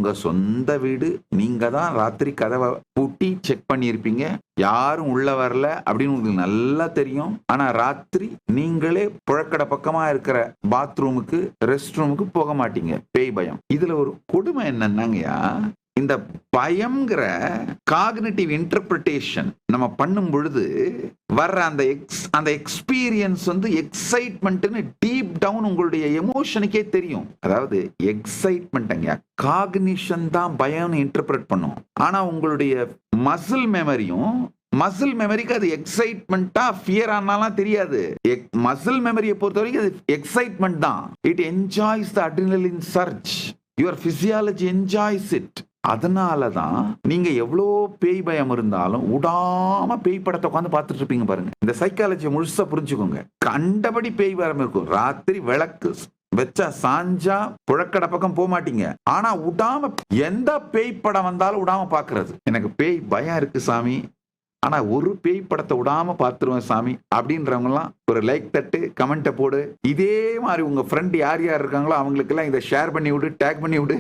உங்க சொந்த வீடு, நீங்க தான் ராத்திரி கதவை பூட்டி செக் பண்ணியிருப்பீங்க, யாரும் உள்ள வரல அப்படின்னு உங்களுக்கு நல்லா தெரியும். ஆனா ராத்திரி நீங்களே புழக்கடை பக்கமா இருக்கிற பாத்ரூமுக்கு, ரெஸ்ட் ரூமுக்கு போக மாட்டீங்க, பேய் பயம். இதுல ஒரு கொடுமை என்னன்னாங்கய்யா, இந்த பயம்ங்கிற காக்னிட்டிவ் இன்டர்பிரிட்டேஷன் நம்ம பண்ணும் பொழுது வர்ற அந்த எக்ஸ்பீரியன்ஸ் வந்து எக்ஸைட்மெண்ட்னு டீப் டவுன் உங்களுடைய எமோஷனுக்கே தெரியும். அதாவது எக்ஸைட்மெண்ட் காக்னிஷன் தான் பயம்னு இன்டர்பிரட் பண்ணும். ஆனா உங்களுடைய மசில் மெமரிக்கு அது எக்ஸைட்மெண்டா ஃபியர் ஆனாலாம் தெரியாது. மசில் மெமரியை பொறுத்த வரைக்கும் அது எக்ஸைட்மெண்ட் தான். It enjoys the adrenaline surge. Your physiology enjoys it. அதனாலதான் நீங்க எவ்வளோ பேய் பயம் இருந்தாலும் விடாம பேய் படத்தை உட்காந்து பார்த்துட்டு இருப்பீங்க பாருங்க. இந்த சைக்காலஜியை முழுசா புரிஞ்சுக்கோங்க. கண்டபடி பேய் பயம் இருக்கும். ராத்திரி விளக்கு வச்சா சாஞ்சா புழக்கடை பக்கம் போக மாட்டீங்க. ஆனா விடாம எந்த பேய் படம் வந்தாலும் விடாம பாக்குறது. எனக்கு பேய் பயம் இருக்கு சாமி, ஆனா ஒரு பேய் படத்தை விடாம பார்த்துருவேன் சாமி அப்படின்றவங்க எல்லாம் ஒரு லைக் தட்டு, கமெண்ட்டை போடு. இதே மாதிரி உங்க ஃப்ரெண்ட் யார் யார் இருக்காங்களோ அவங்களுக்கு எல்லாம் இதை ஷேர் பண்ணி விடு, டேக் பண்ணி விடு.